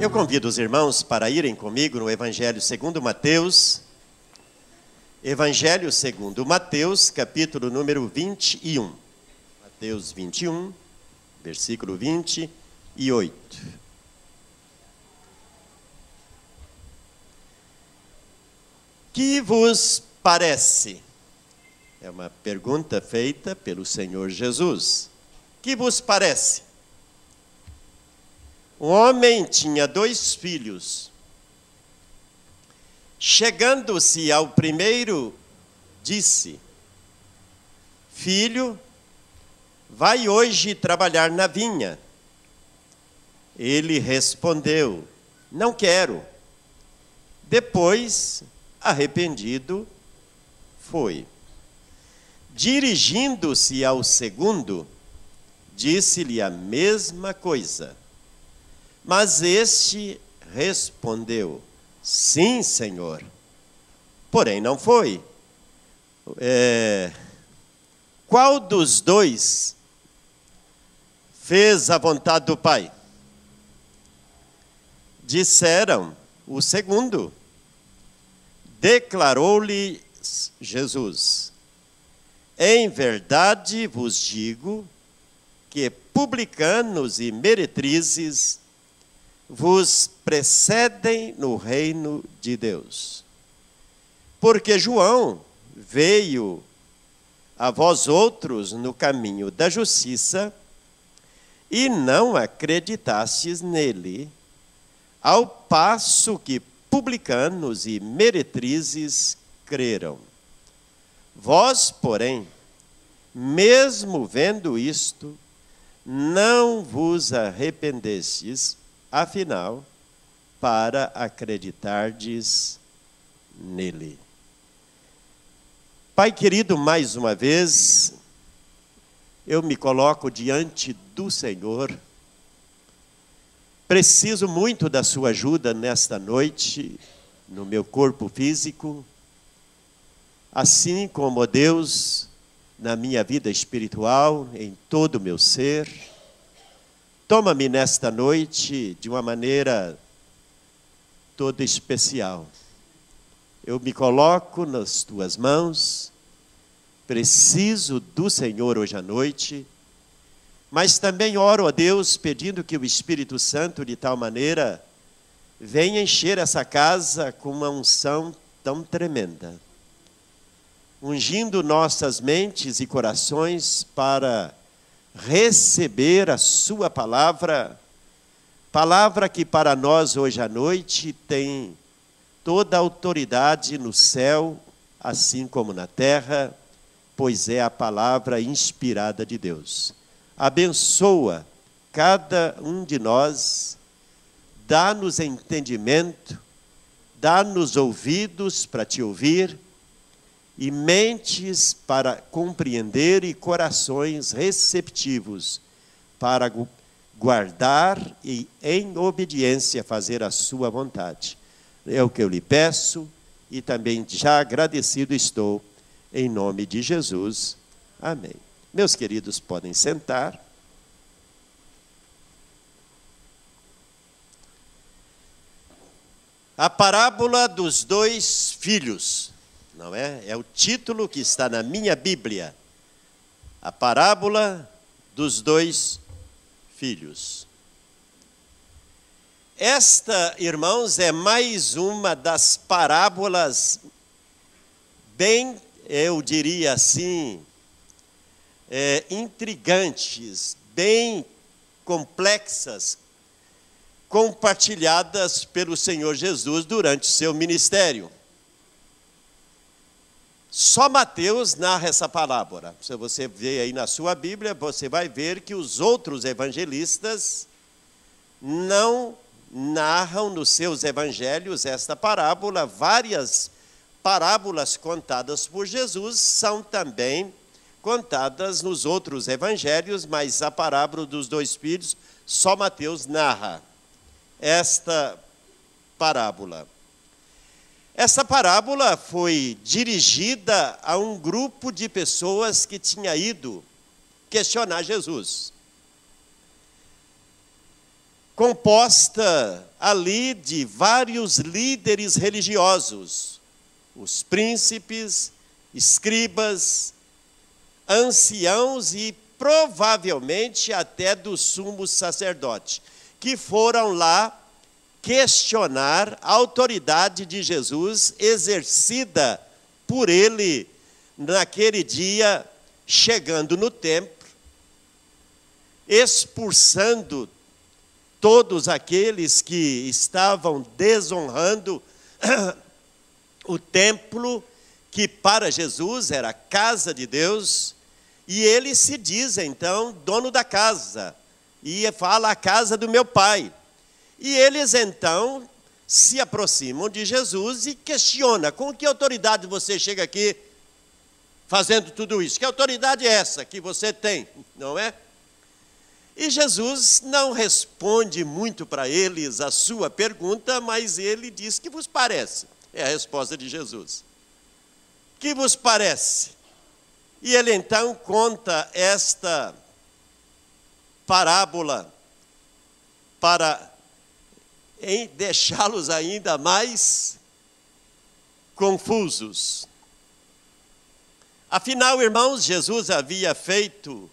Eu convido os irmãos para irem comigo no Evangelho segundo Mateus. Evangelho segundo Mateus, capítulo número 21. Mateus 21, versículo 28. Que vos parece? É uma pergunta feita pelo Senhor Jesus. Que vos parece? Um homem tinha 2 filhos. Chegando-se ao primeiro, disse: Filho, vai hoje trabalhar na vinha. Ele respondeu: Não quero. Depois, arrependido, foi. Dirigindo-se ao segundo, disse-lhe a mesma coisa. Mas este respondeu: Sim, Senhor. Porém, não foi. Qual dos 2 fez a vontade do Pai? Disseram: o segundo. Declarou-lhe Jesus: Em verdade vos digo que publicanos e meretrizes vos precedem no reino de Deus. Porque João veio a vós outros no caminho da justiça e não acreditastes nele, ao passo que publicanos e meretrizes creram. Vós, porém, mesmo vendo isto, não vos arrependestes, afinal, para acreditardes nele. Pai querido, mais uma vez, eu me coloco diante do Senhor. Preciso muito da sua ajuda nesta noite, no meu corpo físico, assim como Deus, na minha vida espiritual, em todo o meu ser. Toma-me nesta noite de uma maneira toda especial. Eu me coloco nas tuas mãos, preciso do Senhor hoje à noite, mas também oro a Deus pedindo que o Espírito Santo, de tal maneira, venha encher essa casa com uma unção tão tremenda, ungindo nossas mentes e corações para receber a sua palavra, palavra que para nós hoje à noite tem toda a autoridade no céu, assim como na terra, pois é a palavra inspirada de Deus. Abençoa cada um de nós, dá-nos entendimento, dá-nos ouvidos para te ouvir, e mentes para compreender e corações receptivos para guardar e, em obediência, fazer a sua vontade. É o que eu lhe peço e também já agradecido estou, em nome de Jesus. Amém. Meus queridos, podem sentar. A parábola dos 2 filhos. Não é? É o título que está na minha Bíblia. A parábola dos 2 filhos. Esta, irmãos, é mais uma das parábolas bem, eu diria assim, intrigantes, bem complexas, compartilhadas pelo Senhor Jesus durante o seu ministério. Só Mateus narra essa parábola. Se você ver aí na sua Bíblia, você vai ver que os outros evangelistas não narram nos seus evangelhos esta parábola. Várias parábolas contadas por Jesus são também contadas nos outros evangelhos, mas a parábola dos 2 filhos, só Mateus narra esta parábola. Essa parábola foi dirigida a um grupo de pessoas que tinha ido questionar Jesus. composta ali de vários líderes religiosos, os príncipes, escribas, anciãos e provavelmente até do sumo sacerdote, que foram lá questionar a autoridade de Jesus exercida por ele naquele dia, chegando no templo, expulsando todos aqueles que estavam desonrando o templo, que para Jesus era a casa de Deus, e ele se diz então dono da casa, e fala a casa do meu pai. E eles então se aproximam de Jesus e questionam: com que autoridade você chega aqui fazendo tudo isso? Que autoridade é essa que você tem, não é? E Jesus não responde muito para eles a sua pergunta, mas ele diz: que vos parece? É a resposta de Jesus. Que vos parece? E ele então conta esta parábola para deixá-los ainda mais confusos. Afinal, irmãos, Jesus havia feito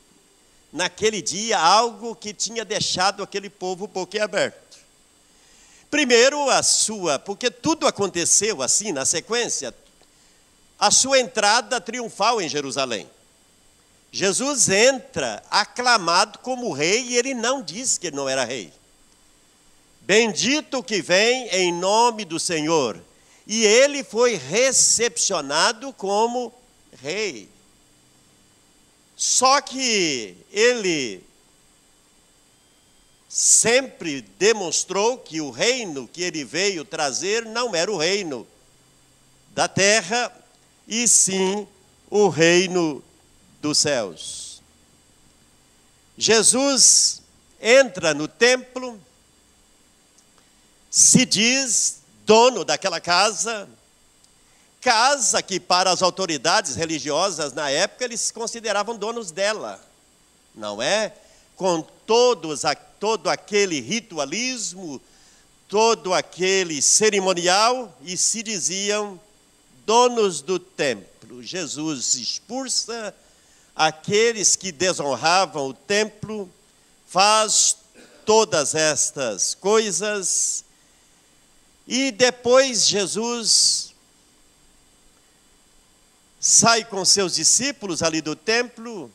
naquele dia algo que tinha deixado aquele povo boquiaberto. Primeiro, porque tudo aconteceu assim na sequência, a sua entrada triunfal em Jerusalém. Jesus entra aclamado como rei e ele não disse que ele não era rei. Bendito que vem em nome do Senhor. E ele foi recepcionado como rei. Só que ele sempre demonstrou que o reino que ele veio trazer não era o reino da terra, e sim o reino dos céus. Jesus entra no templo, se diz dono daquela casa que para as autoridades religiosas na época eles se consideravam donos dela, não é? Com todo aquele ritualismo, todo aquele cerimonial, e se diziam donos do templo. Jesus expulsa aqueles que desonravam o templo, faz todas estas coisas, e depois Jesus sai com seus discípulos ali do templo,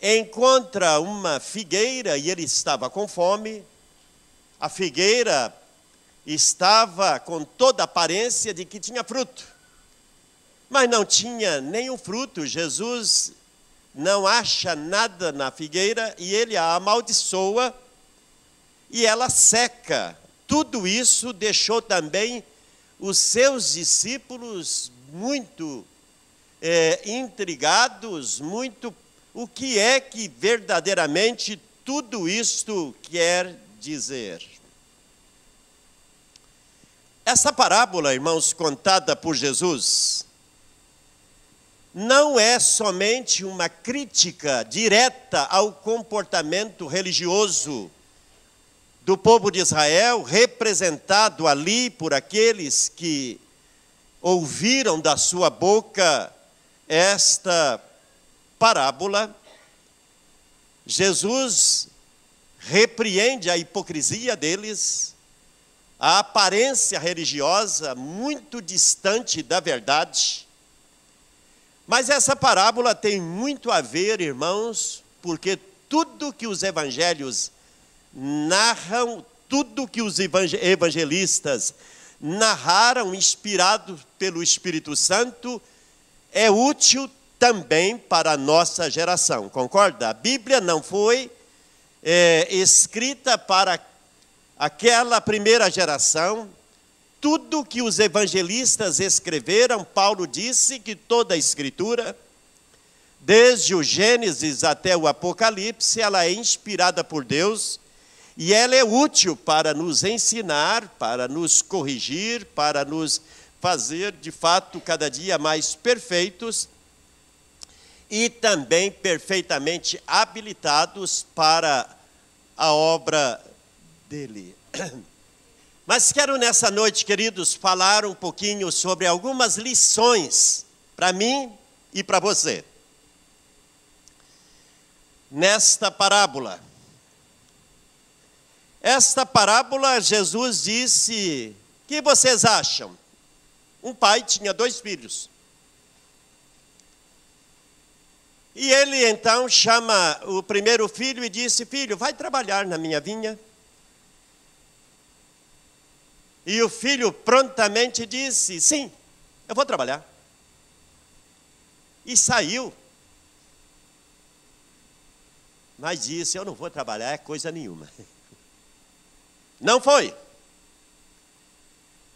encontra uma figueira e ele estava com fome. A figueira estava com toda a aparência de que tinha fruto, mas não tinha nenhum fruto. Jesus não acha nada na figueira e ele a amaldiçoa e ela seca. Tudo isso deixou também os seus discípulos muito intrigados, o que é que verdadeiramente tudo isto quer dizer. Essa parábola, irmãos, contada por Jesus, não é somente uma crítica direta ao comportamento religioso do povo de Israel, representado ali por aqueles que ouviram da sua boca esta parábola. Jesus repreende a hipocrisia deles, a aparência religiosa muito distante da verdade. Mas essa parábola tem muito a ver, irmãos, porque tudo que os evangelhos narram, tudo que os evangelistas narraram, inspirados pelo Espírito Santo, é útil também para a nossa geração, concorda? A Bíblia não foi escrita para aquela primeira geração. Tudo que os evangelistas escreveram, Paulo disse que toda a Escritura, desde o Gênesis até o Apocalipse, ela é inspirada por Deus e ela é útil para nos ensinar, para nos corrigir, para nos fazer, de fato, cada dia mais perfeitos e também perfeitamente habilitados para a obra dele. Mas quero nessa noite, queridos, falar um pouquinho sobre algumas lições para mim e para você. Nesta parábola. Esta parábola, Jesus disse: o que vocês acham? Um pai tinha 2 filhos. E ele então chama o primeiro filho e disse: filho, vai trabalhar na minha vinha. E o filho prontamente disse: sim, eu vou trabalhar. E saiu. Mas disse: eu não vou trabalhar coisa nenhuma. Não foi.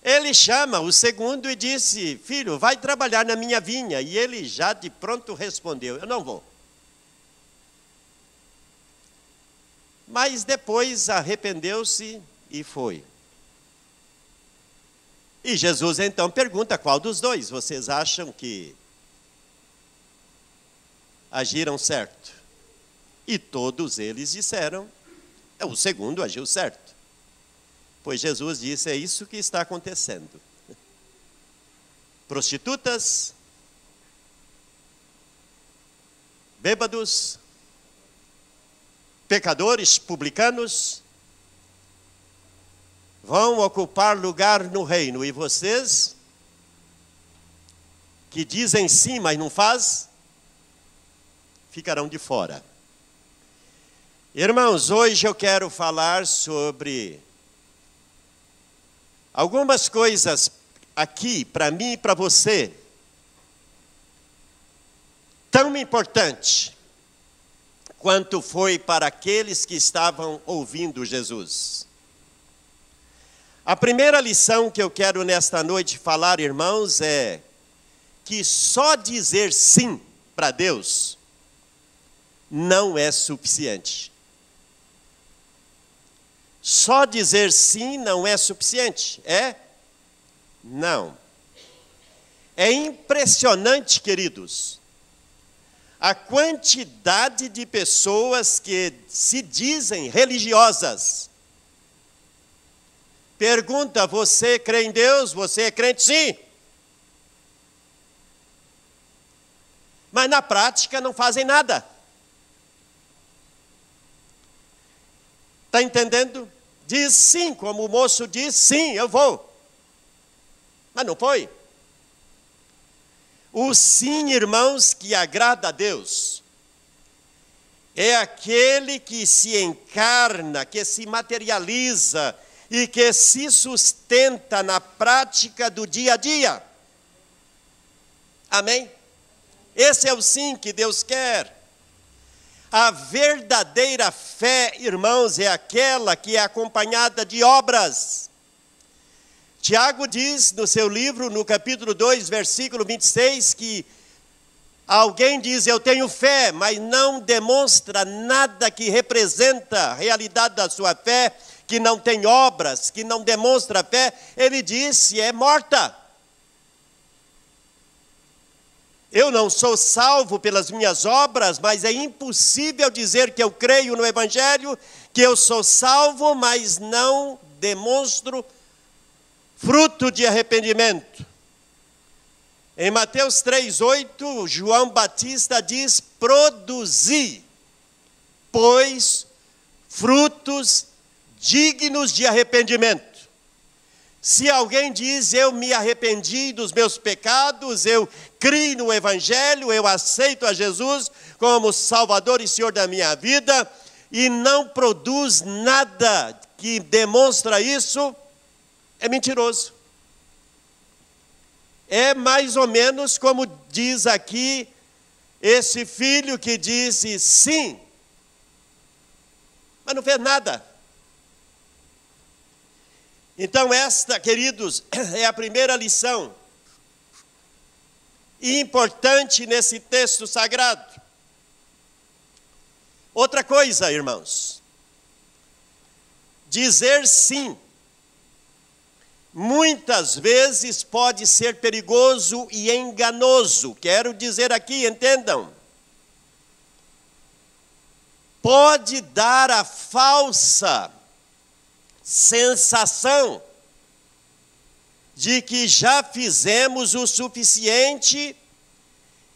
Ele chama o segundo e disse: filho, vai trabalhar na minha vinha. E ele já de pronto respondeu: eu não vou. Mas depois arrependeu-se e foi. E Jesus então pergunta: qual dos dois vocês acham que agiram certo? E todos eles disseram: o segundo agiu certo. Pois Jesus disse: é isso que está acontecendo. Prostitutas, bêbados, pecadores, publicanos, vão ocupar lugar no reino. E vocês, que dizem sim, mas não faz, ficarão de fora. Irmãos, hoje eu quero falar sobre algumas coisas aqui, para mim e para você, tão importante quanto foi para aqueles que estavam ouvindo Jesus. A primeira lição que eu quero nesta noite falar, irmãos, é que só dizer sim para Deus não é suficiente. Só dizer sim não é suficiente, é? Não. É impressionante, queridos, a quantidade de pessoas que se dizem religiosas. Pergunta: você crê em Deus? Você é crente? Sim. Mas na prática não fazem nada. Está entendendo? Diz sim, como o moço diz: sim, eu vou. Mas não foi. O sim, irmãos, que agrada a Deus, é aquele que se encarna, que se materializa e que se sustenta na prática do dia a dia. Amém? Esse é o sim que Deus quer. A verdadeira fé, irmãos, é aquela que é acompanhada de obras. Tiago diz no seu livro, no capítulo 2, versículo 26, que alguém diz: eu tenho fé, mas não demonstra nada que representa a realidade da sua fé, que não tem obras, que não demonstra fé, ele disse: é morta. Eu não sou salvo pelas minhas obras, mas é impossível dizer que eu creio no Evangelho, que eu sou salvo, mas não demonstro fruto de arrependimento. Em Mateus 3,8, João Batista diz: produzi, pois, frutos dignos de arrependimento. Se alguém diz: eu me arrependi dos meus pecados, eu criei no Evangelho, eu aceito a Jesus como Salvador e Senhor da minha vida, e não produz nada que demonstra isso, é mentiroso. É mais ou menos como diz aqui esse filho que disse sim, mas não fez nada. Então esta, queridos, é a primeira lição importante nesse texto sagrado. Outra coisa, irmãos, dizer sim muitas vezes pode ser perigoso e enganoso. Quero dizer aqui, entendam. Pode dar a falsa sensação de que já fizemos o suficiente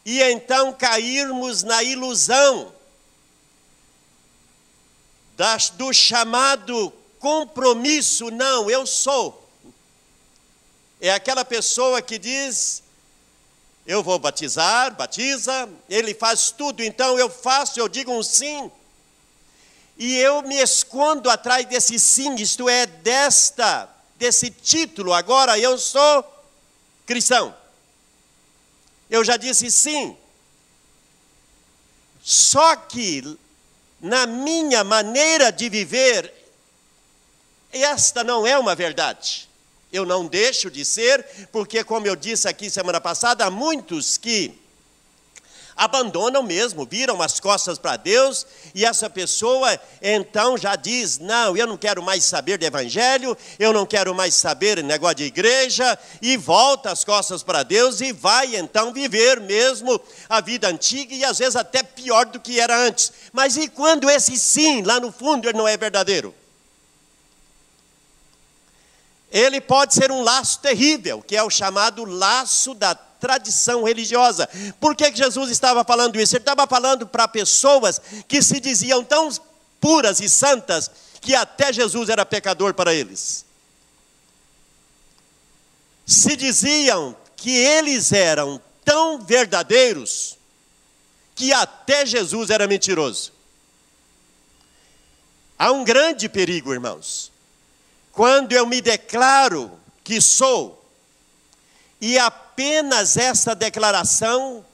e então cairmos na ilusão do chamado compromisso. Não, eu sou. É aquela pessoa que diz: eu vou batizar, batiza, ele faz tudo, então eu faço, eu digo um sim. E eu me escondo atrás desse sim, isto é, desse título. Agora eu sou cristão. Eu já disse sim. Só que, na minha maneira de viver, esta não é uma verdade. Eu não deixo de ser, porque, como eu disse aqui semana passada, há muitos que abandonam mesmo, viram as costas para Deus, e essa pessoa então já diz: não, eu não quero mais saber de evangelho, eu não quero mais saber de negócio de igreja, e volta as costas para Deus e vai então viver mesmo a vida antiga, e às vezes até pior do que era antes. Mas e quando esse sim, lá no fundo, ele não é verdadeiro? Ele pode ser um laço terrível, que é o chamado laço da tradição religiosa. Por que Jesus estava falando isso? Ele estava falando para pessoas que se diziam tão puras e santas que até Jesus era pecador para eles. Se diziam que eles eram tão verdadeiros que até Jesus era mentiroso. Há um grande perigo, irmãos, quando eu me declaro que sou, e apenas essa declaração,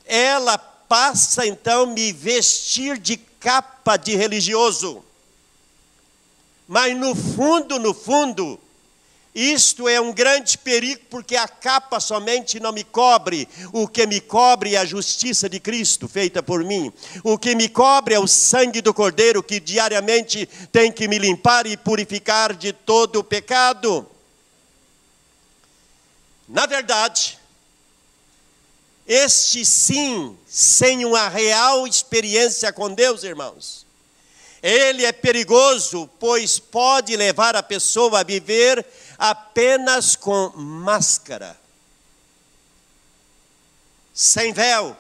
ela passa então a me vestir de capa de religioso. Mas no fundo, isto é um grande perigo, porque a capa somente não me cobre. O que me cobre é a justiça de Cristo feita por mim. O que me cobre é o sangue do Cordeiro, que diariamente tem que me limpar e purificar de todo o pecado. Na verdade, este sim, sem uma real experiência com Deus, irmãos, ele é perigoso, pois pode levar a pessoa a viver apenas com máscara, sem véu,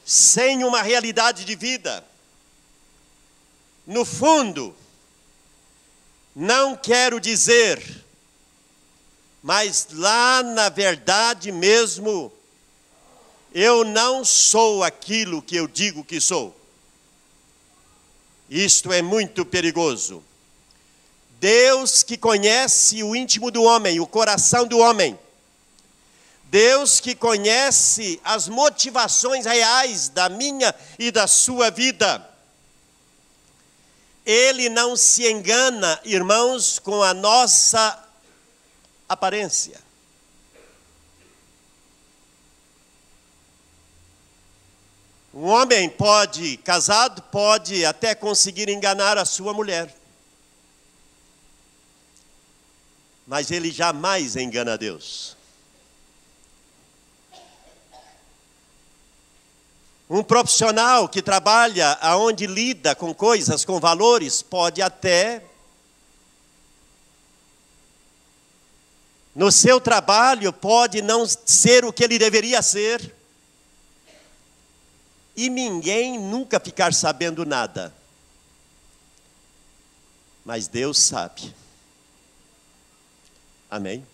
sem uma realidade de vida. No fundo, não quero dizer, mas lá na verdade mesmo, eu não sou aquilo que eu digo que sou. Isto é muito perigoso. Deus que conhece o íntimo do homem, o coração do homem. Deus que conhece as motivações reais da minha e da sua vida. Ele não se engana, irmãos, com a nossa aparência. Um homem casado, pode até conseguir enganar a sua mulher. Mas ele jamais engana a Deus. Um profissional que trabalha aonde lida com coisas, com valores, pode até, no seu trabalho, pode não ser o que ele deveria ser. E ninguém nunca ficar sabendo nada. Mas Deus sabe. Amém?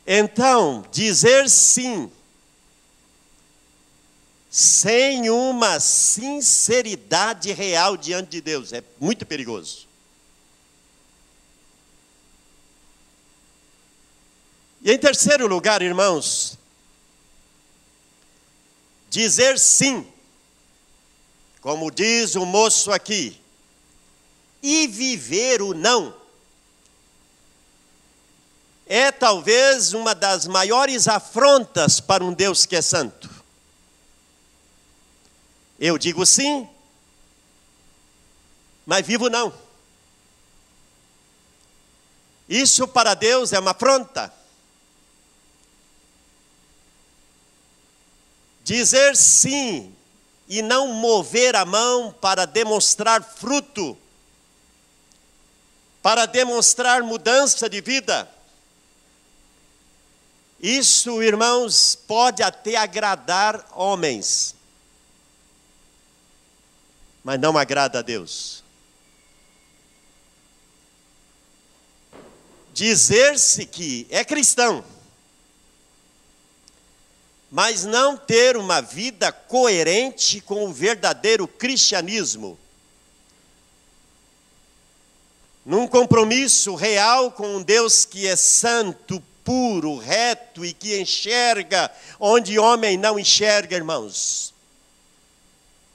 Então, dizer sim, sem uma sinceridade real diante de Deus, é muito perigoso. E em terceiro lugar, irmãos, dizer sim, como diz o moço aqui, e viver o não, é talvez uma das maiores afrontas para um Deus que é santo. Eu digo sim, mas vivo não. Isso para Deus é uma afronta. Dizer sim e não mover a mão para demonstrar fruto para demonstrar mudança de vida. Isso, irmãos, pode até agradar homens, mas não agrada a Deus. Dizer-se que é cristão, mas não ter uma vida coerente com o verdadeiro cristianismo, num compromisso real com um Deus que é santo, puro, reto e que enxerga onde homem não enxerga, irmãos,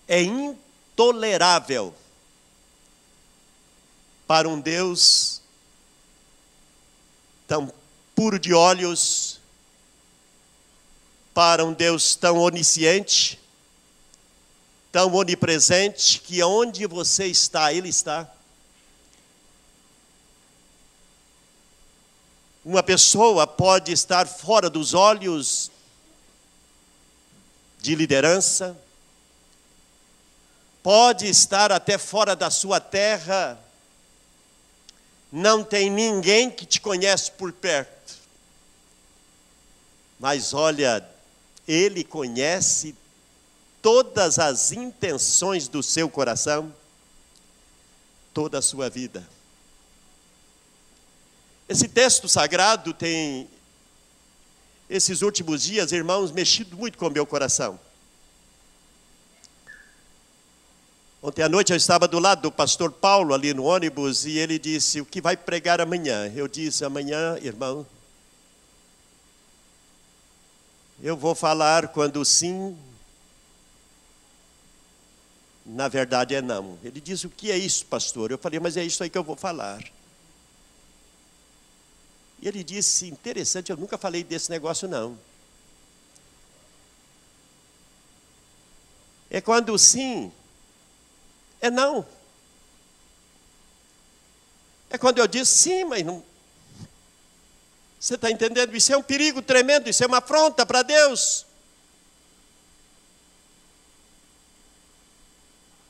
é intolerável para um Deus tão puro de olhos, para um Deus tão onisciente, tão onipresente, que onde você está, Ele está. Uma pessoa pode estar fora dos olhos de liderança, pode estar até fora da sua terra, não tem ninguém que te conhece por perto. Mas olha, Ele conhece todas as intenções do seu coração, toda a sua vida. Esse texto sagrado tem, esses últimos dias, irmãos, mexido muito com o meu coração. Ontem à noite eu estava do lado do pastor Paulo ali no ônibus e ele disse: o que vai pregar amanhã? Eu disse: amanhã, irmão, eu vou falar quando sim, na verdade é não. Ele disse: o que é isso, pastor? Eu falei: mas é isso aí que eu vou falar. E ele disse: interessante, eu nunca falei desse negócio não. É quando sim, é não. É quando eu disse sim, mas não. Você está entendendo? Isso é um perigo tremendo, isso é uma afronta para Deus.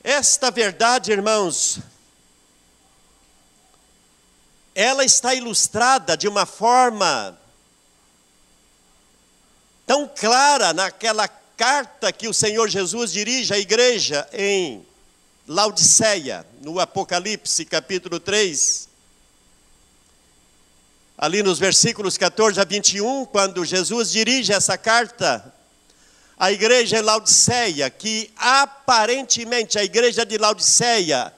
Esta verdade, irmãos, ela está ilustrada de uma forma tão clara naquela carta que o Senhor Jesus dirige à igreja em Laodiceia, no Apocalipse capítulo 3. Ali nos versículos 14 a 21, quando Jesus dirige essa carta à igreja em Laodiceia, que aparentemente a igreja de Laodiceia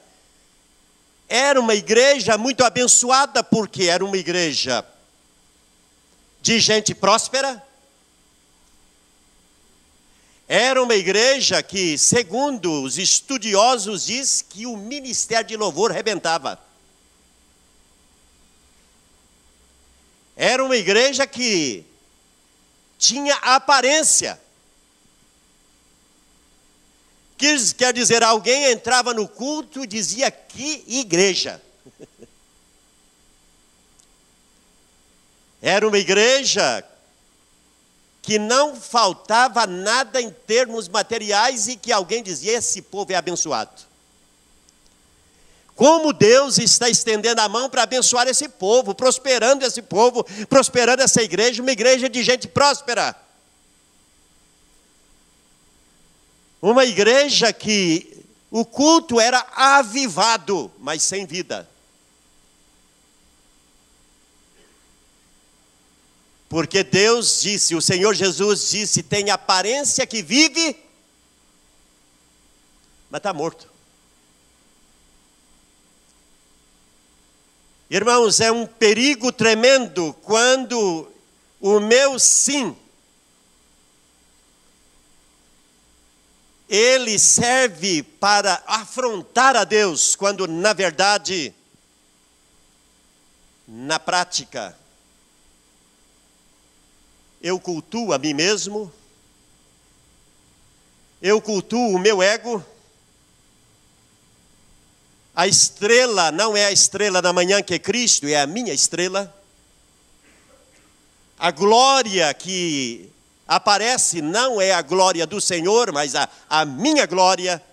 era uma igreja muito abençoada, porque era uma igreja de gente próspera. Era uma igreja que, segundo os estudiosos, diz que o ministério de louvor rebentava. Era uma igreja que tinha aparência. Quer dizer, alguém entrava no culto e dizia: que igreja. Era uma igreja que não faltava nada em termos materiais e que alguém dizia: esse povo é abençoado. Como Deus está estendendo a mão para abençoar esse povo, prosperando esse povo, prosperando essa igreja, uma igreja de gente próspera. Uma igreja que o culto era avivado, mas sem vida. Porque Deus disse, o Senhor Jesus disse: tem aparência que vive, mas está morto. Irmãos, é um perigo tremendo quando o meu sim, ele serve para afrontar a Deus, quando na verdade, na prática, eu cultuo a mim mesmo, eu cultuo o meu ego. A estrela não é a estrela da manhã que é Cristo, é a minha estrela. A glória que aparece não é a glória do Senhor, mas a minha glória.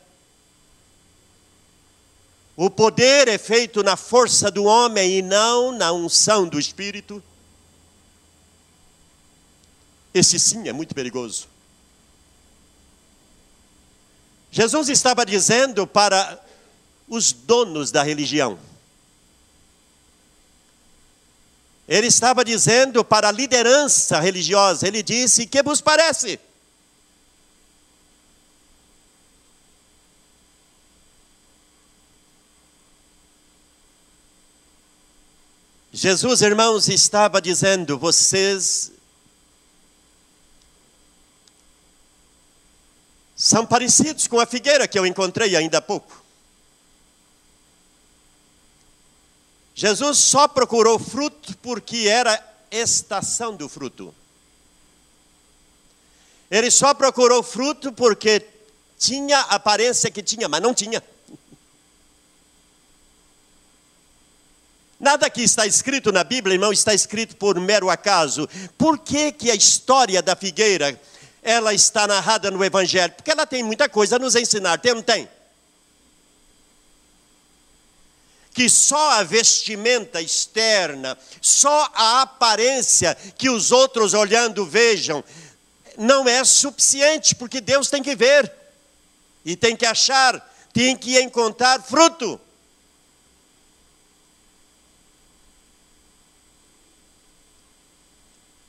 O poder é feito na força do homem e não na unção do Espírito. Esse sim é muito perigoso. Jesus estava dizendo para os donos da religião. Ele estava dizendo para a liderança religiosa. Ele disse: que vos parece? Jesus, irmãos, estava dizendo: vocês são parecidos com a figueira que eu encontrei ainda há pouco. Jesus só procurou fruto porque era estação do fruto. Ele só procurou fruto porque tinha a aparência que tinha, mas não tinha. Nada que está escrito na Bíblia, irmão, está escrito por mero acaso. Por que que a história da figueira, ela está narrada no Evangelho? Porque ela tem muita coisa a nos ensinar, tem ou não tem? Que só a vestimenta externa, só a aparência que os outros olhando vejam, não é suficiente, porque Deus tem que ver, e tem que achar, tem que encontrar fruto.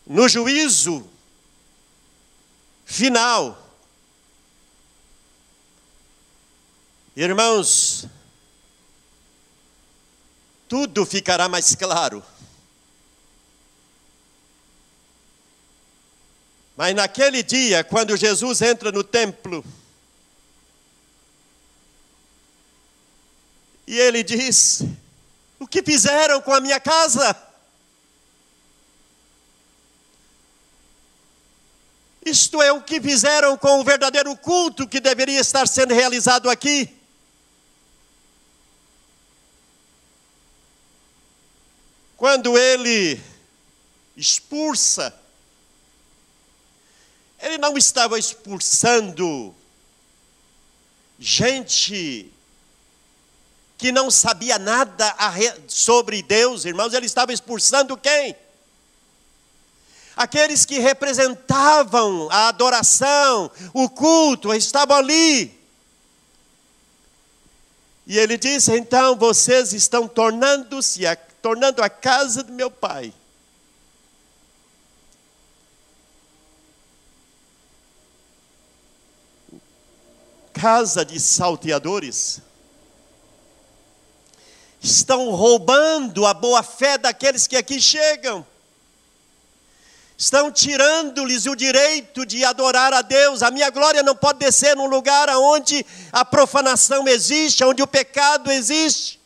No juízo final, irmãos, tudo ficará mais claro. Mas naquele dia, quando Jesus entra no templo, e ele diz: o que fizeram com a minha casa? Isto é, o que fizeram com o verdadeiro culto que deveria estar sendo realizado aqui. Quando ele expulsa, ele não estava expulsando gente que não sabia nada sobre Deus, irmãos. Ele estava expulsando quem? Aqueles que representavam a adoração, o culto, estavam ali. E ele disse: então vocês estão tornando a casa do meu pai casa de salteadores. Estão roubando a boa fé daqueles que aqui chegam. Estão tirando-lhes o direito de adorar a Deus. A minha glória não pode descer num lugar onde a profanação existe, onde o pecado existe.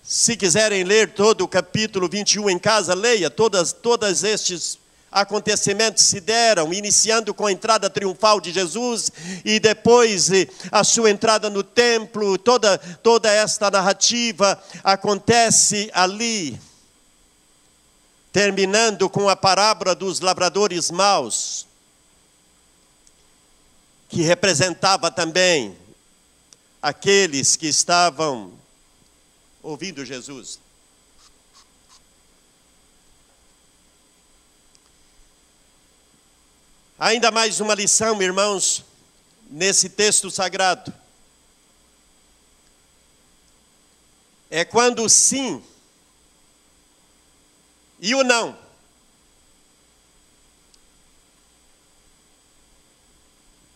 Se quiserem ler todo o capítulo 21 em casa, leia. Todos estes acontecimentos se deram, iniciando com a entrada triunfal de Jesus e depois a sua entrada no templo. Toda esta narrativa acontece ali, terminando com a parábola dos lavradores maus, que representava também aqueles que estavam ouvindo Jesus. Ainda mais uma lição, irmãos, nesse texto sagrado. É quando o sim e o não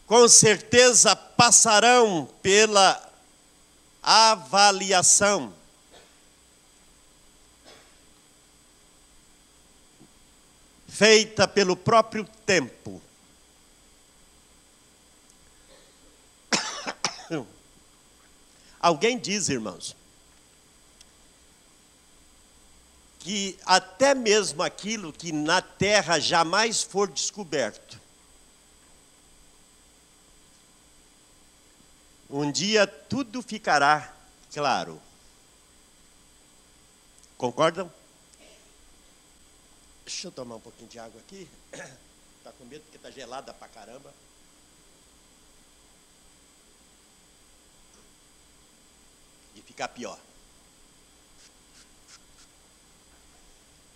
com certeza passarão pela avaliação feita pelo próprio tempo. Alguém diz, irmãos, que até mesmo aquilo que na terra jamais for descoberto, um dia tudo ficará claro. Concordam? Deixa eu tomar um pouquinho de água aqui. Está com medo porque está gelada pra caramba. De ficar pior.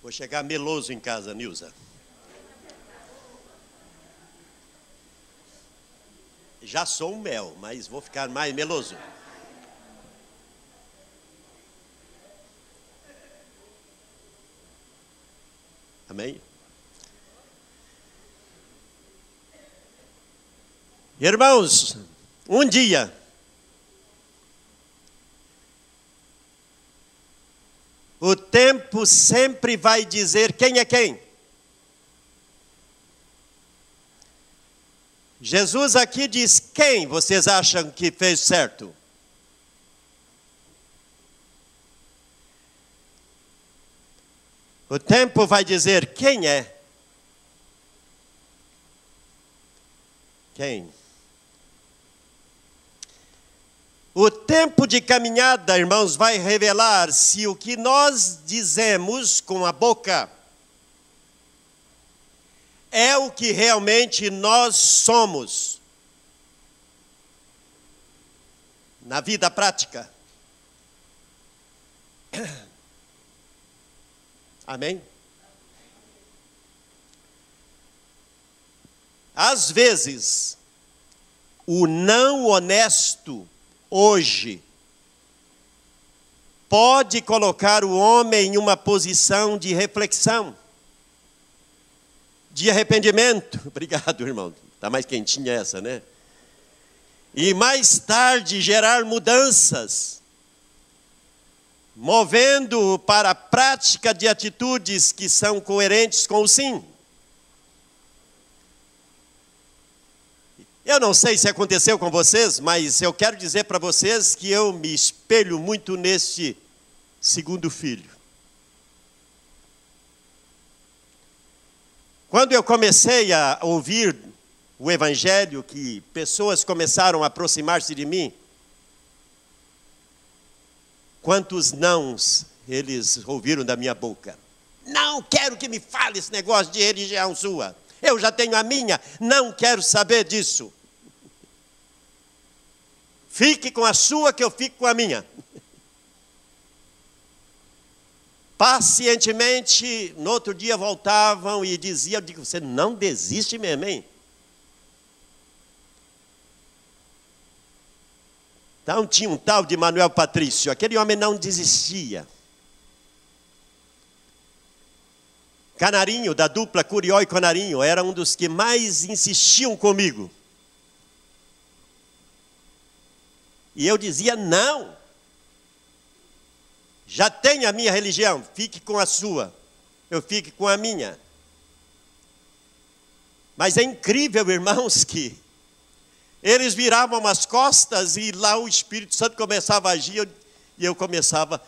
Vou chegar meloso em casa, Nilza. Já sou um mel, mas vou ficar mais meloso. Amém? Irmãos, um dia, o tempo sempre vai dizer quem é quem. Jesus aqui diz: quem vocês acham que fez certo? O tempo vai dizer quem é. Quem? O tempo de caminhada, irmãos, vai revelar se o que nós dizemos com a boca é o que realmente nós somos na vida prática. Amém? Às vezes, o não honesto hoje pode colocar o homem em uma posição de reflexão, de arrependimento. Obrigado, irmão. Está mais quentinha essa, né? E mais tarde gerar mudanças, movendo para a prática de atitudes que são coerentes com o sim. Eu não sei se aconteceu com vocês, mas eu quero dizer para vocês que eu me espelho muito neste segundo filho. Quando eu comecei a ouvir o Evangelho, que pessoas começaram a aproximar-se de mim, quantos nãos eles ouviram da minha boca? Não quero que me fale esse negócio de religião sua. Eu já tenho a minha, não quero saber disso. Fique com a sua que eu fico com a minha. Pacientemente, no outro dia voltavam e diziam: você não desiste mesmo, hein? Então tinha um tal de Manuel Patrício, aquele homem não desistia. Canarinho, da dupla Curió e Canarinho, era um dos que mais insistiam comigo. E eu dizia: não, já tenho a minha religião, fique com a sua, eu fique com a minha. Mas é incrível, irmãos, que eles viravam as costas e lá o Espírito Santo começava a agir e eu começava,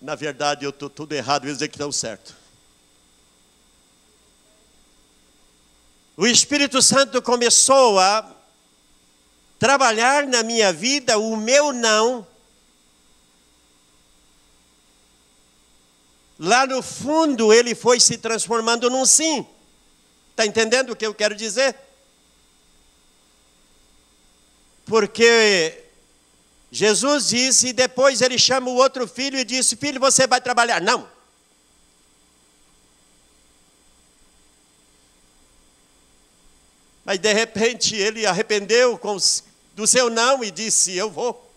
na verdade eu estou tudo errado, eles dizem que estão certo. O Espírito Santo começou a trabalhar na minha vida o meu não. Lá no fundo ele foi se transformando num sim. Está entendendo o que eu quero dizer? Porque Jesus disse, e depois ele chama o outro filho e disse: filho, você vai trabalhar? Não. Mas de repente ele arrependeu do seu não e disse: eu vou.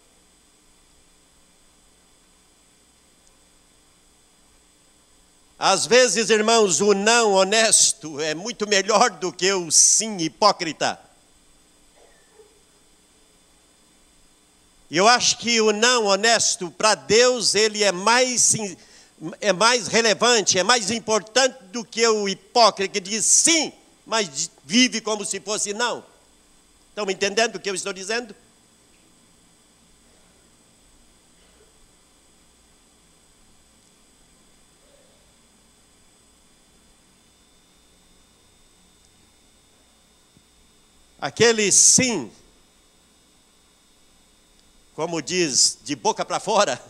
Às vezes, irmãos, o não honesto é muito melhor do que o sim hipócrita. Eu acho que o não honesto, para Deus, ele é mais relevante, é mais importante do que o hipócrita que diz sim, mas vive como se fosse não. Estão entendendo o que eu estou dizendo? Aquele sim, como diz, de boca para fora.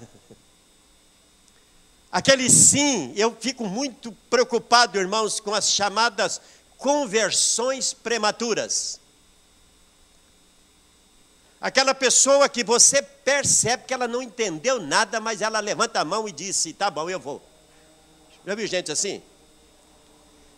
Aquele sim, eu fico muito preocupado, irmãos, com as chamadas conversões prematuras. Aquela pessoa que você percebe que ela não entendeu nada, mas ela levanta a mão e diz: tá bom, eu vou. Já viu gente assim?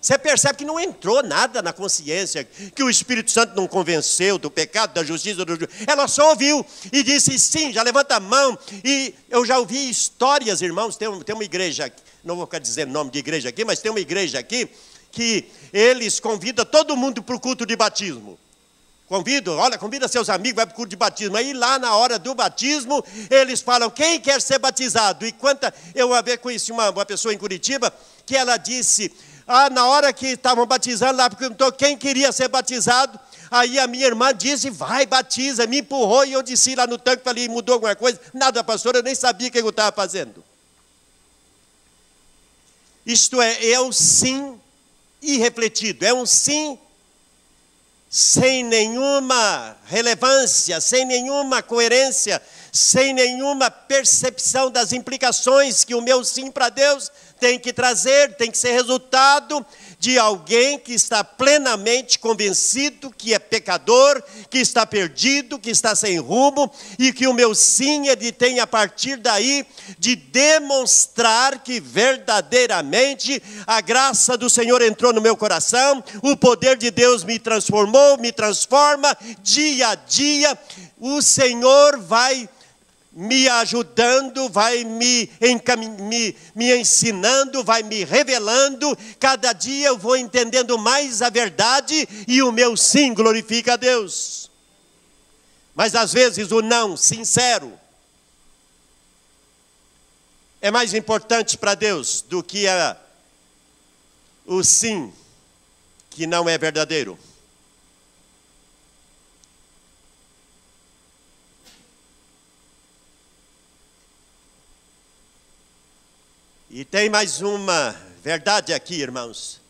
Você percebe que não entrou nada na consciência, que o Espírito Santo não convenceu do pecado, da justiça, do juízo. Ela só ouviu e disse sim, já levanta a mão. E eu já ouvi histórias, irmãos, tem uma igreja, não vou ficar dizendo nome de igreja aqui, mas tem uma igreja aqui, que eles convidam todo mundo para o culto de batismo. Convida seus amigos, vai para o culto de batismo. Aí lá na hora do batismo, eles falam: quem quer ser batizado? E eu conheci uma pessoa em Curitiba, que ela disse: na hora que estavam batizando lá, perguntou quem queria ser batizado. Aí a minha irmã disse: vai, batiza. Me empurrou e eu desci lá no tanque, falei: mudou alguma coisa? Nada, pastor, eu nem sabia o que eu estava fazendo. Isto é um sim irrefletido, é um sim sem nenhuma relevância, sem nenhuma coerência, sem nenhuma percepção das implicações que o meu sim para Deus tem que trazer, tem que ser resultado de alguém que está plenamente convencido que é pecador, que está perdido, que está sem rumo, e que o meu sim, ele tem a partir daí de demonstrar que verdadeiramente a graça do Senhor entrou no meu coração, o poder de Deus me transformou, me transforma, dia a dia o Senhor vai me ajudando, vai me ensinando, vai me revelando. Cada dia eu vou entendendo mais a verdade e o meu sim glorifica a Deus. Mas às vezes o não sincero é mais importante para Deus do que o sim que não é verdadeiro. E tem mais uma verdade aqui, irmãos.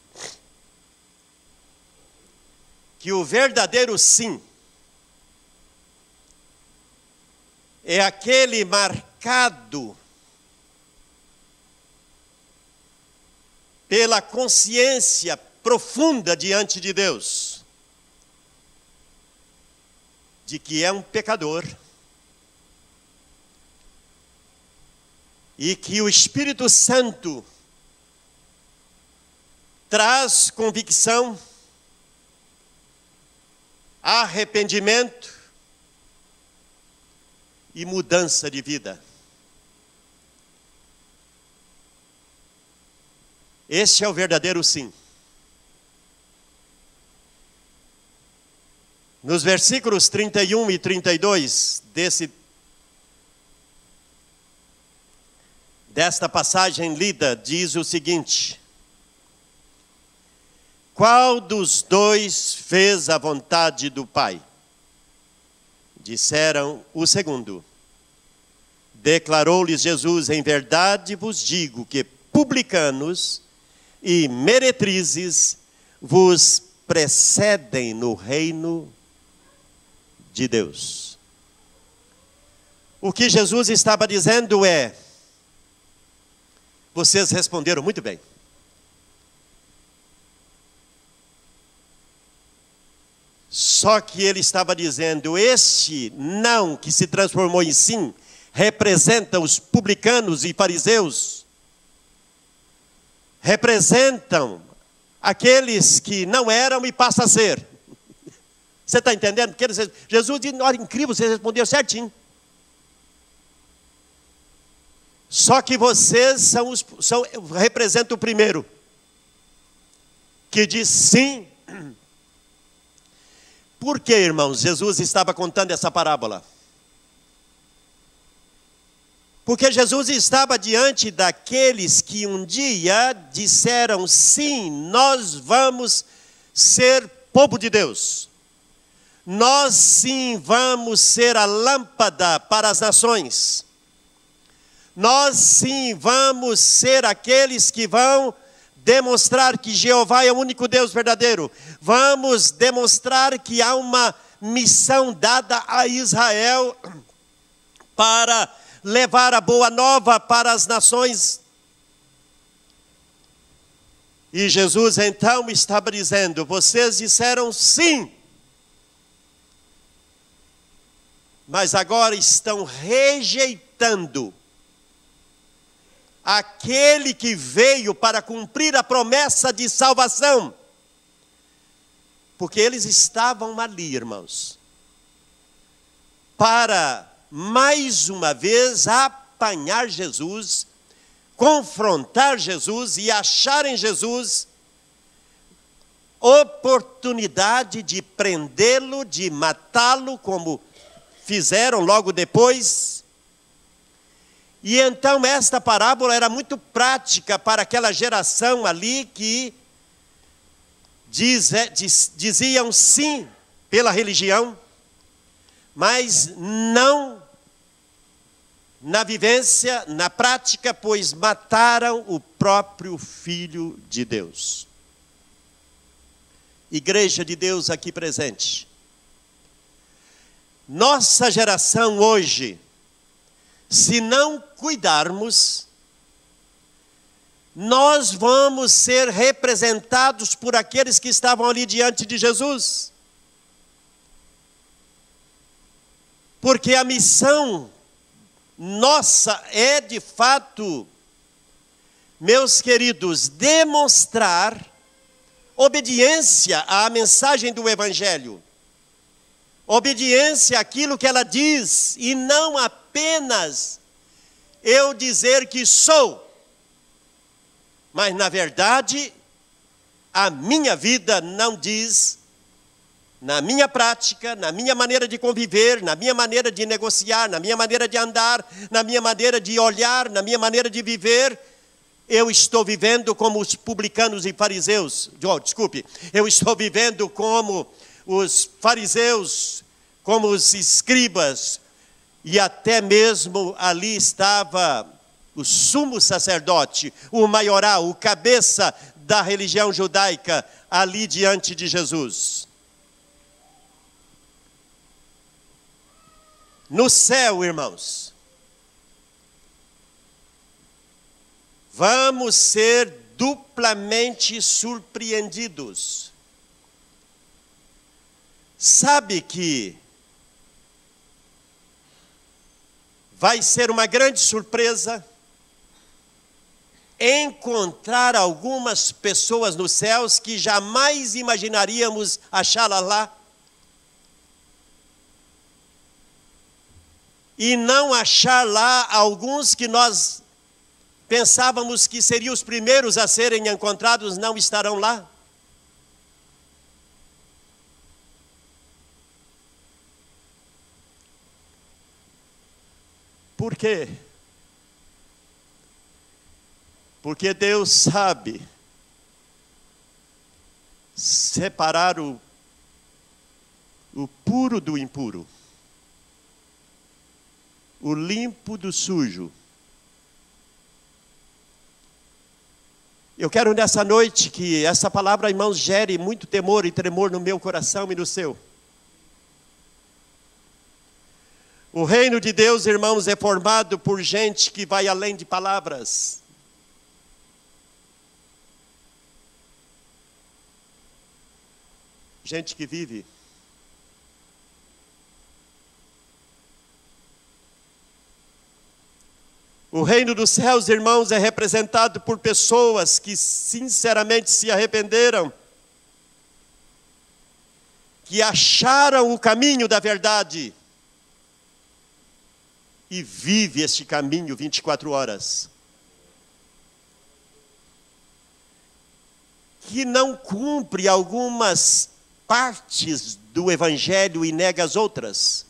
Que o verdadeiro sim é aquele marcado pela consciência profunda diante de Deus, de que é um pecador, e que o Espírito Santo traz convicção, arrependimento e mudança de vida. Este é o verdadeiro sim. Nos versículos 31 e 32 desta passagem lida, diz o seguinte: qual dos dois fez a vontade do Pai? Disseram: o segundo. Declarou-lhes Jesus: em verdade vos digo que publicanos e meretrizes vos precedem no reino de Deus. O que Jesus estava dizendo é: vocês responderam muito bem. Só que ele estava dizendo: este não que se transformou em sim, representa os publicanos e fariseus, representam aqueles que não eram e passam a ser. Você está entendendo? Porque Jesus disse: olha, incrível, você respondeu certinho. Só que vocês representam o primeiro, que diz sim. Por que, irmãos, Jesus estava contando essa parábola? Porque Jesus estava diante daqueles que um dia disseram: sim, nós vamos ser povo de Deus. Nós sim vamos ser a lâmpada para as nações. Nós sim vamos ser aqueles que vão demonstrar que Jeová é o único Deus verdadeiro. Vamos demonstrar que há uma missão dada a Israel para levar a boa nova para as nações. E Jesus então estava dizendo: vocês disseram sim, mas agora estão rejeitando aquele que veio para cumprir a promessa de salvação. Porque eles estavam ali, irmãos, para mais uma vez apanhar Jesus, confrontar Jesus e achar em Jesus oportunidade de prendê-lo, de matá-lo, como fizeram logo depois. E então esta parábola era muito prática para aquela geração ali que diziam sim pela religião, mas não na vivência, na prática, pois mataram o próprio Filho de Deus. Igreja de Deus aqui presente, nossa geração hoje, se não cuidarmos, nós vamos ser representados por aqueles que estavam ali diante de Jesus. Porque a missão nossa é, de fato, meus queridos, demonstrar obediência à mensagem do Evangelho. Obediência àquilo que ela diz, e não apenas eu dizer que sou, mas na verdade a minha vida não diz, na minha prática, na minha maneira de conviver, na minha maneira de negociar, na minha maneira de andar, na minha maneira de olhar, na minha maneira de viver, eu estou vivendo como os publicanos e fariseus. Eu estou vivendo como os fariseus, como os escribas, e até mesmo ali estava o sumo sacerdote, o maioral, o cabeça da religião judaica, ali diante de Jesus. No céu, irmãos, vamos ser duplamente surpreendidos. Sabe que vai ser uma grande surpresa encontrar algumas pessoas nos céus que jamais imaginaríamos achá-las lá. E não achar lá alguns que nós pensávamos que seriam os primeiros a serem encontrados, não estarão lá. Por quê? Porque Deus sabe separar o puro do impuro, o limpo do sujo. Eu quero nessa noite que essa palavra, irmãos, gere muito temor e tremor no meu coração e no seu. O reino de Deus, irmãos, é formado por gente que vai além de palavras. Gente que vive. O reino dos céus, irmãos, é representado por pessoas que sinceramente se arrependeram, que acharam o caminho da verdade e vive este caminho 24 horas. Que não cumpre algumas partes do Evangelho e nega as outras.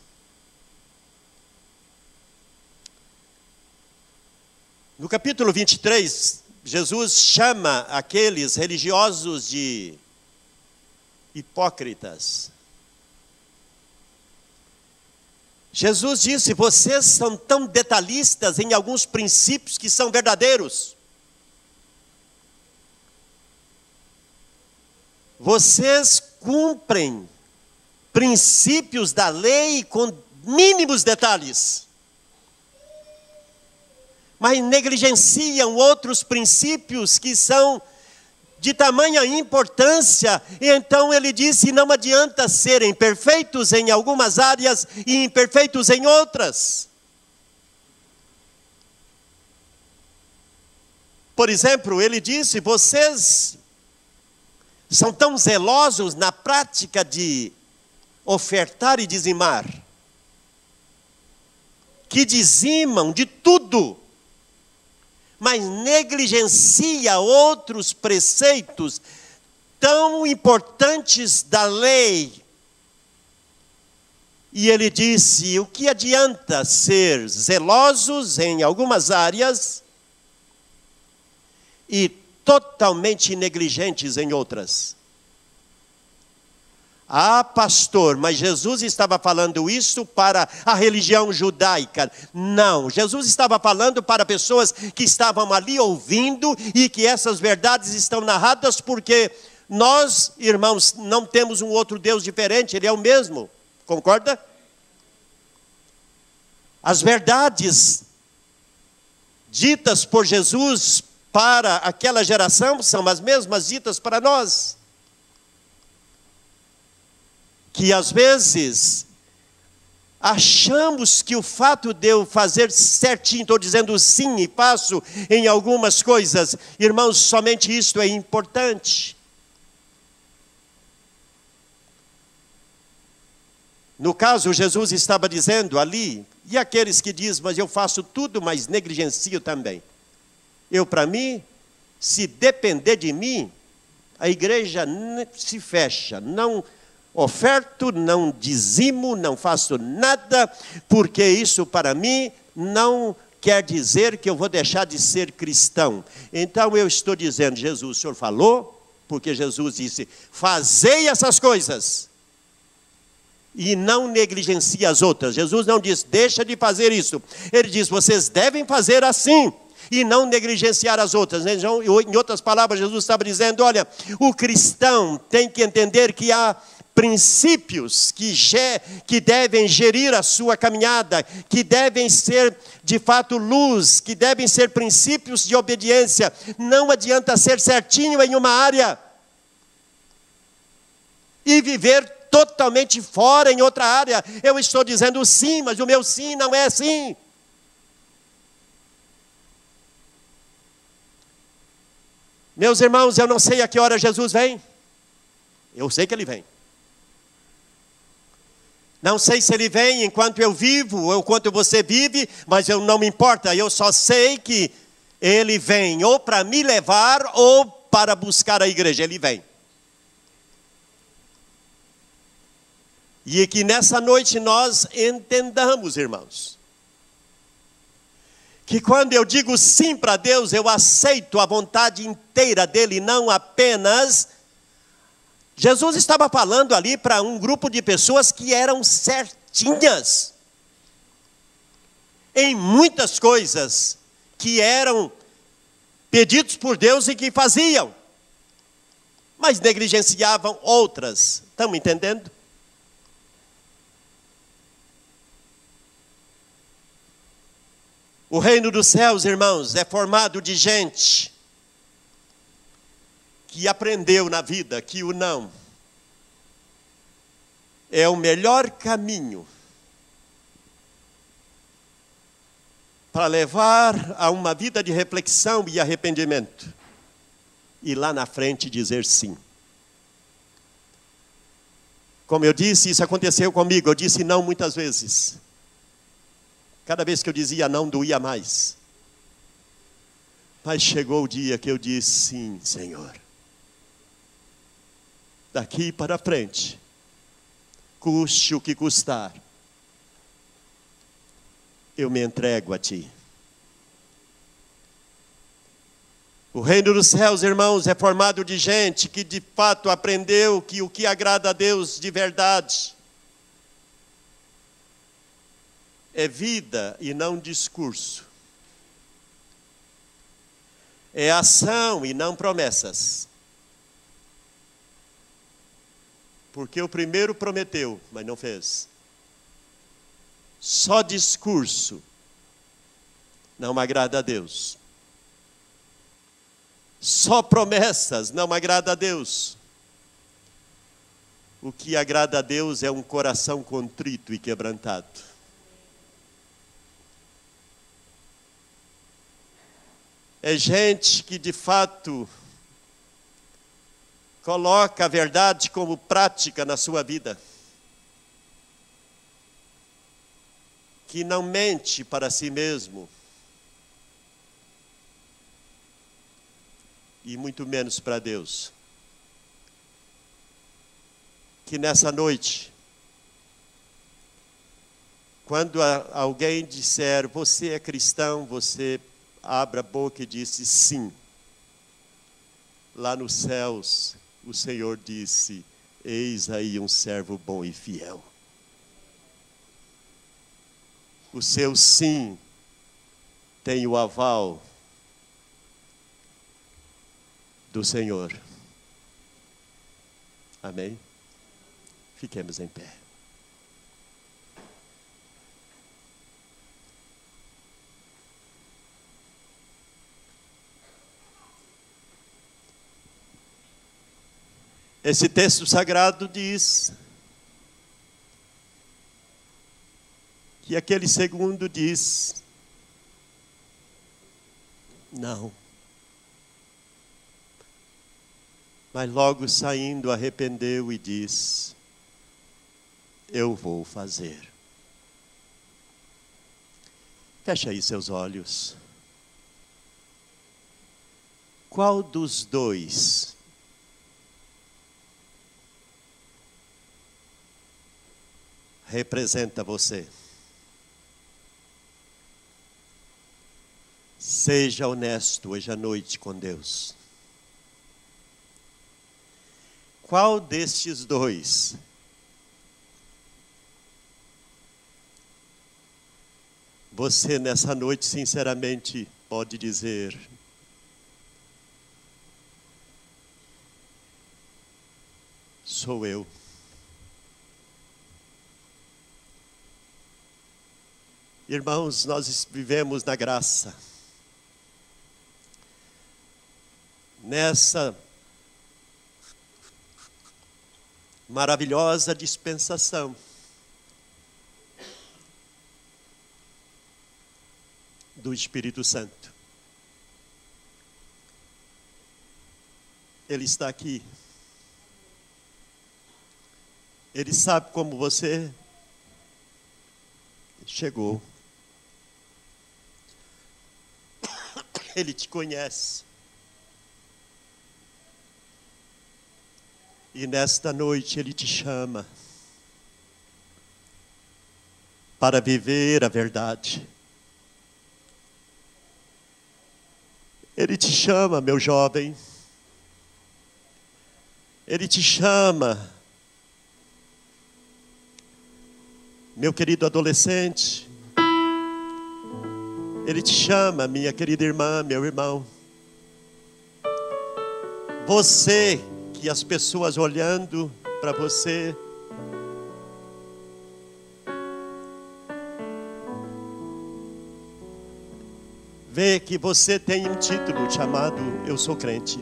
No capítulo 23, Jesus chama aqueles religiosos de hipócritas. Jesus disse: vocês são tão detalhistas em alguns princípios que são verdadeiros. Vocês cumprem princípios da lei com mínimos detalhes, mas negligenciam outros princípios que são de tamanha importância. E então ele disse: não adianta serem perfeitos em algumas áreas e imperfeitos em outras. Por exemplo, ele disse: vocês são tão zelosos na prática de ofertar e dizimar, que dizimam de tudo, mas negligencia outros preceitos tão importantes da lei. E ele disse: o que adianta ser zelosos em algumas áreas e totalmente negligentes em outras? Ah, pastor, mas Jesus estava falando isso para a religião judaica. Não, Jesus estava falando para pessoas que estavam ali ouvindo, e que essas verdades estão narradas porque nós, irmãos, não temos um outro Deus diferente, Ele é o mesmo, concorda? As verdades ditas por Jesus para aquela geração são as mesmas ditas para nós. Que às vezes achamos que o fato de eu fazer certinho, estou dizendo sim e faço em algumas coisas, irmãos, somente isto é importante. No caso, Jesus estava dizendo ali, e aqueles que dizem: mas eu faço tudo, mas negligencio também. Para mim, se depender de mim, a igreja se fecha, não oferto, não dizimo, não faço nada, porque isso para mim não quer dizer que eu vou deixar de ser cristão. Então eu estou dizendo: Jesus, o Senhor falou, porque Jesus disse: fazei essas coisas e não negligencie as outras. Jesus não disse: deixa de fazer isso. Ele diz: vocês devem fazer assim e não negligenciar as outras. Então, em outras palavras, Jesus estava dizendo: olha, o cristão tem que entender que há princípios que devem gerir a sua caminhada, que devem ser de fato luz, que devem ser princípios de obediência. Não adianta ser certinho em uma área e viver totalmente fora em outra área. Eu estou dizendo sim, mas o meu sim não é sim. Meus irmãos, eu não sei a que hora Jesus vem. Eu sei que Ele vem. Não sei se Ele vem enquanto eu vivo ou enquanto você vive, mas eu não me importa. Eu só sei que Ele vem ou para me levar ou para buscar a igreja. Ele vem. E que nessa noite nós entendamos, irmãos, que quando eu digo sim para Deus, eu aceito a vontade inteira dEle, não apenas. Jesus estava falando ali para um grupo de pessoas que eram certinhas em muitas coisas que eram pedidos por Deus e que faziam, mas negligenciavam outras. Estão me entendendo? O reino dos céus, irmãos, é formado de gente que aprendeu na vida que o não é o melhor caminho para levar a uma vida de reflexão e arrependimento, e lá na frente dizer sim. Como eu disse, isso aconteceu comigo. Eu disse não muitas vezes. Cada vez que eu dizia não, doía mais. Mas chegou o dia que eu disse sim, Senhor. Daqui para frente, custe o que custar, eu me entrego a Ti. O reino dos céus, irmãos, é formado de gente que de fato aprendeu que o que agrada a Deus de verdade é vida e não discurso. É ação e não promessas. Porque o primeiro prometeu, mas não fez. Só discurso não agrada a Deus. Só promessas não agrada a Deus. O que agrada a Deus é um coração contrito e quebrantado. É gente que de fato coloca a verdade como prática na sua vida. Que não mente para si mesmo. E muito menos para Deus. Que nessa noite, quando alguém disser, você é cristão, você abra a boca e disse sim. Lá nos céus, o Senhor disse, eis aí um servo bom e fiel. O seu sim tem o aval do Senhor. Amém? Fiquemos em pé. Esse texto sagrado diz que aquele segundo diz, não. Mas logo saindo arrependeu e diz, eu vou fazer. Feche aí seus olhos. Qual dos dois representa você? Seja honesto hoje à noite com Deus. Qual destes dois você nessa noite sinceramente pode dizer, sou eu. Irmãos, nós vivemos na graça. Nessa maravilhosa dispensação do Espírito Santo. Ele está aqui. Ele sabe como você chegou. Ele te conhece. E nesta noite Ele te chama para viver a verdade. Ele te chama, meu jovem. Ele te chama, meu querido adolescente. Ele te chama, minha querida irmã, meu irmão. Você que as pessoas olhando para você vê que você tem um título chamado eu sou crente,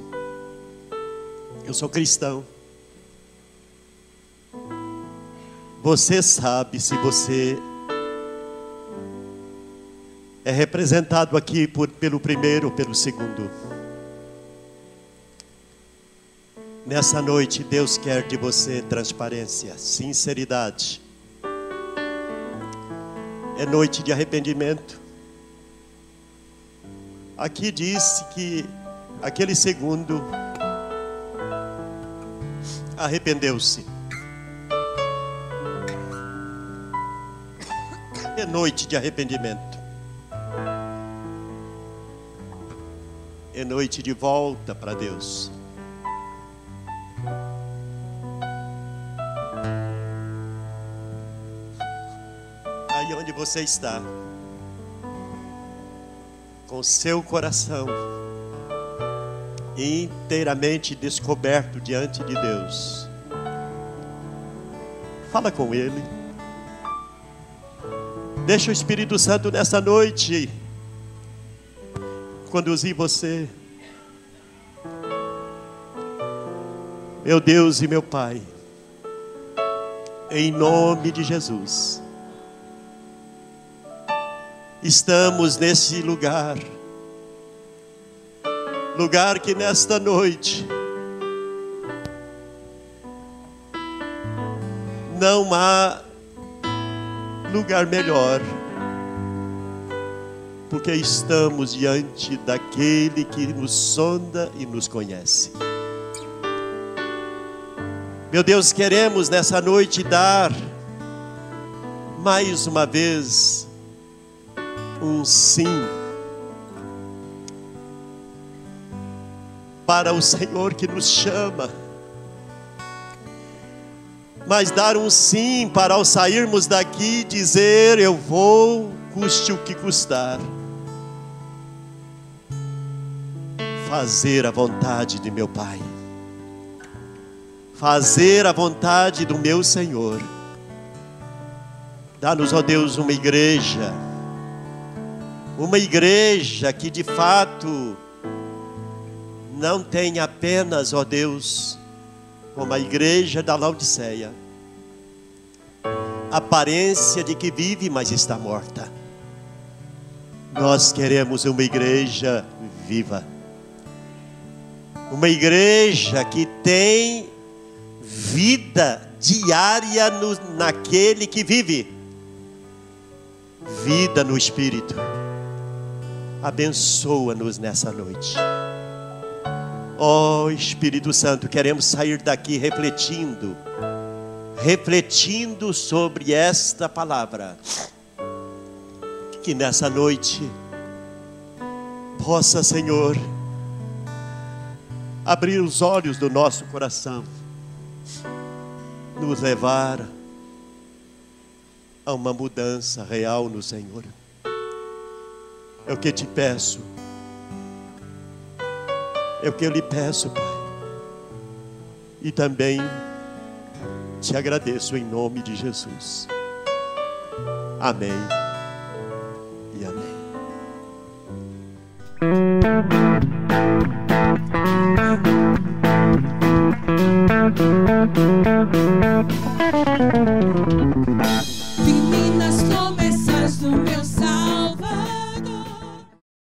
eu sou cristão. Você sabe se você é representado aqui pelo primeiro ou pelo segundo. Nessa noite, Deus quer de você transparência, sinceridade. É noite de arrependimento. Aqui diz que aquele segundo arrependeu-se. É noite de arrependimento. É noite de volta para Deus. Aí onde você está, com seu coração inteiramente descoberto diante de Deus, fala com Ele. Deixa o Espírito Santo nessa noite conduzir você. Meu Deus e meu Pai, em nome de Jesus, estamos nesse lugar que nesta noite não há lugar melhor, porque estamos diante daquele que nos sonda e nos conhece. Meu Deus, queremos nessa noite dar mais uma vez um sim para o Senhor que nos chama, mas dar um sim para, ao sairmos daqui, dizer: eu vou, custe o que custar, fazer a vontade de meu Pai, fazer a vontade do meu Senhor. Dá-nos, ó Deus, uma igreja que de fato não tem apenas, ó Deus, como a igreja da Laodiceia, aparência de que vive, mas está morta. Nós queremos uma igreja viva, uma igreja que tem vida diária naquele que vive, vida no Espírito. Abençoa-nos nessa noite. Ó Espírito Santo, queremos sair daqui refletindo sobre esta palavra, que nessa noite possa, Senhor, abrir os olhos do nosso coração, nos levar a uma mudança real no Senhor. É o que te peço, é o que eu lhe peço, Pai, e também te agradeço em nome de Jesus. Amém.